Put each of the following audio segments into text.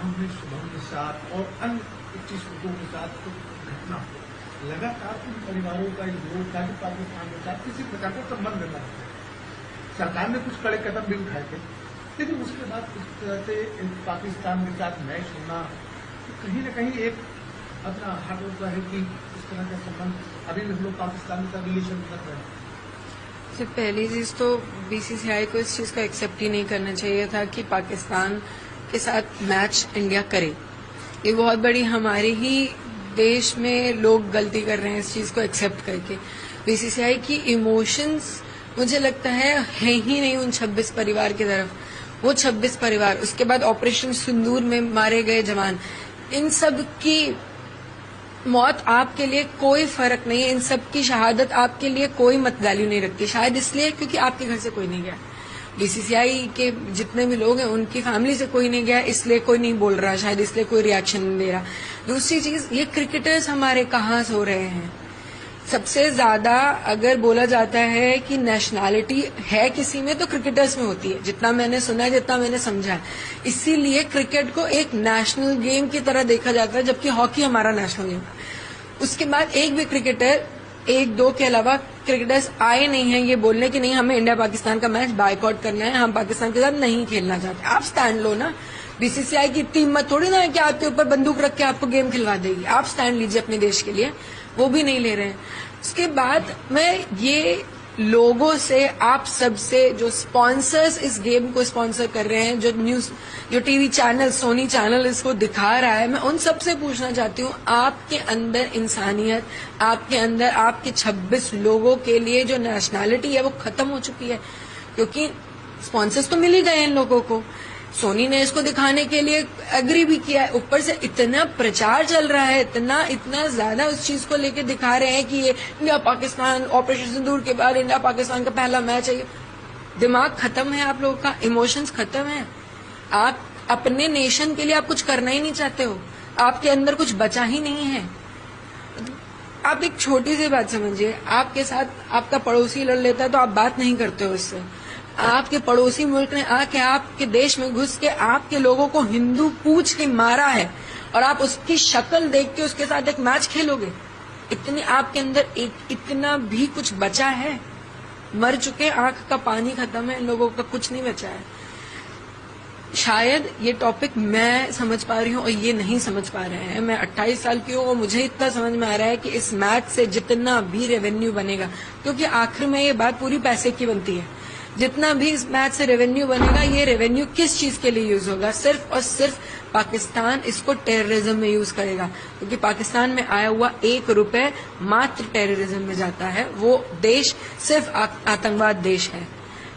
गांव में शुभम के साथ और अन्य 25 लोगों के साथ कुछ घटना लगातार उन परिवारों का विरोध था कि पाकिस्तान के साथ किसी प्रकार का संबंध न रखा। सरकार ने कुछ कड़े कदम भी उठाए थे, लेकिन उसके बाद इस तरह से पाकिस्तान के साथ मैच होना तो कहीं न कहीं एक अपना हाथ होता है कि इस तरह का संबंध अभी भी हम लोग पाकिस्तान का रिलेशन रख रहे हैं। सबसे पहली चीज तो बीसीसीआई को इस चीज को एक्सेप्ट ही नहीं करना चाहिए था कि पाकिस्तान के साथ मैच इंडिया करे। ये बहुत बड़ी हमारे ही देश में लोग गलती कर रहे हैं इस चीज को एक्सेप्ट करके। बीसीसीआई की इमोशंस मुझे लगता है ही नहीं उन 26 परिवार की तरफ। वो 26 परिवार, उसके बाद ऑपरेशन सिंदूर में मारे गए जवान, इन सब की मौत आपके लिए कोई फर्क नहीं है, इन सब की शहादत आपके लिए कोई मत वैल्यू नहीं रखती। शायद इसलिए क्योंकि आपके घर से कोई नहीं गया। बीसीसीआई के जितने भी लोग हैं उनकी फैमिली से कोई नहीं गया, इसलिए कोई नहीं बोल रहा, शायद इसलिए कोई रिएक्शन नहीं दे रहा। दूसरी चीज, ये क्रिकेटर्स हमारे कहाँ सो रहे हैं। सबसे ज्यादा अगर बोला जाता है कि नेशनैलिटी है किसी में तो क्रिकेटर्स में होती है, जितना मैंने सुना है, जितना मैंने समझा है। इसीलिए क्रिकेट को एक नेशनल गेम की तरह देखा जाता है, जबकि हॉकी हमारा नेशनल गेम है। उसके बाद एक भी क्रिकेटर, एक दो के अलावा क्रिकेटर्स आए नहीं हैं ये बोलने कि नहीं हमें इंडिया पाकिस्तान का मैच बायकॉट करना है, हम पाकिस्तान के साथ नहीं खेलना चाहते। आप स्टैंड लो ना। बीसीसीआई की इतनी हिम्मत थोड़ी ना है कि आपके ऊपर बंदूक रख के आपको गेम खिलवा देगी। आप स्टैंड लीजिए अपने देश के लिए, वो भी नहीं ले रहे हैं। उसके बाद मैं ये लोगों से, आप सबसे, जो स्पॉन्सर्स इस गेम को स्पॉन्सर कर रहे हैं, जो टीवी चैनल, सोनी चैनल इसको दिखा रहा है, मैं उन सबसे पूछना चाहती हूँ, आपके अंदर इंसानियत, आपके अंदर आपके 26 लोगों के लिए जो नेशनैलिटी है वो खत्म हो चुकी है। क्योंकि स्पॉन्सर्स तो मिल ही गए इन लोगों को, सोनी ने इसको दिखाने के लिए एग्री भी किया है, ऊपर से इतना प्रचार चल रहा है, इतना ज्यादा उस चीज को लेके दिखा रहे हैं कि ये इंडिया पाकिस्तान, ऑपरेशन सिंदूर के बाद इंडिया पाकिस्तान का पहला मैच है। दिमाग खत्म है आप लोगों का, इमोशंस खत्म है। आप अपने नेशन के लिए आप कुछ करना ही नहीं चाहते हो, आपके अंदर कुछ बचा ही नहीं है। आप एक छोटी सी बात समझिए, आपके साथ आपका पड़ोसी लड़ लेता है तो आप बात नहीं करते हो उससे। आपके पड़ोसी मुल्क ने आके आपके देश में घुस के आपके लोगों को हिंदू पूछ के मारा है और आप उसकी शक्ल देख के उसके साथ एक मैच खेलोगे? इतनी आपके अंदर इतना भी कुछ बचा है? मर चुके, आंख का पानी खत्म है, इन लोगों का कुछ नहीं बचा है। शायद ये टॉपिक मैं समझ पा रही हूँ और ये नहीं समझ पा रहे हैं। मैं 28 साल की हूँ और मुझे इतना समझ में आ रहा है कि इस मैच से जितना भी रेवेन्यू बनेगा, क्योंकि आखिर में ये बात पूरी पैसे की बनती है, जितना भी इस मैच से रेवेन्यू बनेगा, ये रेवेन्यू किस चीज के लिए यूज होगा? सिर्फ और सिर्फ पाकिस्तान इसको टेररिज्म में यूज करेगा, क्योंकि पाकिस्तान में आया हुआ 1 रुपए मात्र टेररिज्म में जाता है। वो देश सिर्फ आतंकवाद देश है।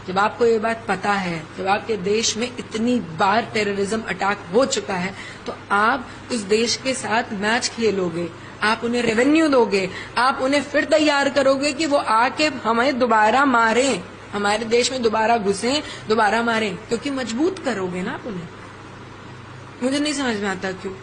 जब आपको ये बात पता है, जब आपके देश में इतनी बार टेररिज्म अटैक हो चुका है, तो आप उस देश के साथ मैच खेलोगे, आप उन्हें रेवेन्यू दोगे, आप उन्हें फिर तैयार करोगे कि वो आके हमें दोबारा मारें, हमारे देश में दोबारा घुसें, दोबारा मारें, क्योंकि मजबूत करोगे ना आप उन्हें। मुझे नहीं समझ में आता क्यों।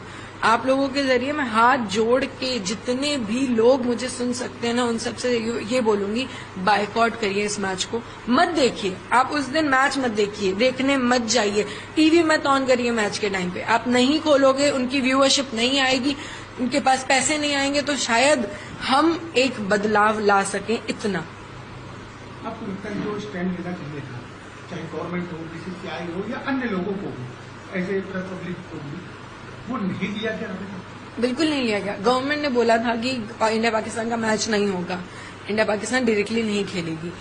आप लोगों के जरिए मैं हाथ जोड़ के जितने भी लोग मुझे सुन सकते हैं ना, उन सबसे ये बोलूंगी, बायकॉट करिए इस मैच को, मत देखिए। आप उस दिन मैच मत देखिए, देखने मत जाइए, टीवी मत ऑन करिए मैच के टाइम पे। आप नहीं खोलोगे, उनकी व्यूअरशिप नहीं आएगी, उनके पास पैसे नहीं आएंगे, तो शायद हम एक बदलाव ला सकें। इतना आपको लगता है जो स्टैंड लेना चाहिए था, चाहे गवर्नमेंट हो, बीसीसीआई हो या अन्य लोगों को हो, ऐसे पब्लिक को भी, वो नहीं लिया गया? बिल्कुल नहीं लिया गया। गवर्नमेंट ने बोला था कि इंडिया पाकिस्तान का मैच नहीं होगा, इंडिया पाकिस्तान डायरेक्टली नहीं खेलेगी,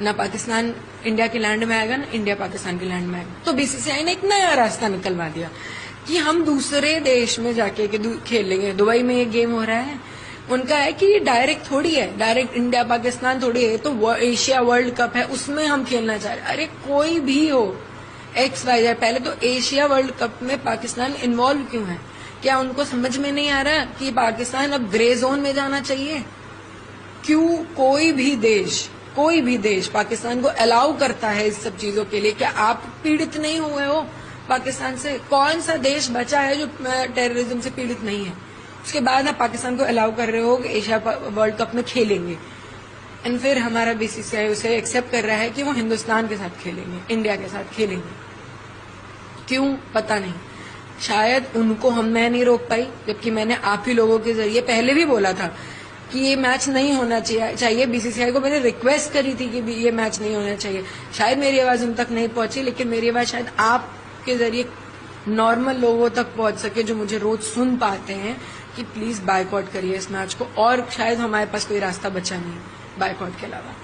ना पाकिस्तान इंडिया के लैंड में आएगा, ना इंडिया पाकिस्तान के लैंड में आएगा। तो बीसीसीआई ने एक नया रास्ता निकलवा दिया कि हम दूसरे देश में जाके खेलेंगे। दुबई में ये गेम हो रहा है, उनका है कि ये डायरेक्ट थोड़ी है, डायरेक्ट इंडिया पाकिस्तान थोड़ी है, तो एशिया वर्ल्ड कप है, उसमें हम खेलना चाह रहे हैं। अरे कोई भी हो, XYZ, पहले तो एशिया वर्ल्ड कप में पाकिस्तान इन्वॉल्व क्यों है? क्या उनको समझ में नहीं आ रहा कि पाकिस्तान अब ग्रे जोन में जाना चाहिए? क्यों कोई भी देश पाकिस्तान को अलाउ करता है इस सब चीजों के लिए? क्या आप पीड़ित नहीं हुए हो पाकिस्तान से? कौन सा देश बचा है जो टेररिज्म से पीड़ित नहीं है? उसके बाद आप पाकिस्तान को अलाउ कर रहे हो कि एशिया वर्ल्ड कप में खेलेंगे, एंड फिर हमारा बीसीसीआई उसे एक्सेप्ट कर रहा है कि वो हिंदुस्तान के साथ खेलेंगे, इंडिया के साथ खेलेंगे। क्यों? पता नहीं। शायद उनको मैं नहीं रोक पाई, जबकि मैंने आप ही लोगों के जरिए पहले भी बोला था कि ये मैच नहीं होना चाहिए। बीसीसीआई को मैंने रिक्वेस्ट करी थी कि ये मैच नहीं होना चाहिए। शायद मेरी आवाज उन तक नहीं पहुंची, लेकिन मेरी आवाज शायद आपके जरिए नॉर्मल लोगों तक पहुंच सके, जो मुझे रोज सुन पाते हैं, कि प्लीज बायकॉट करिए इस मैच को। और शायद हमारे पास कोई रास्ता बचा नहीं बायकॉट के अलावा।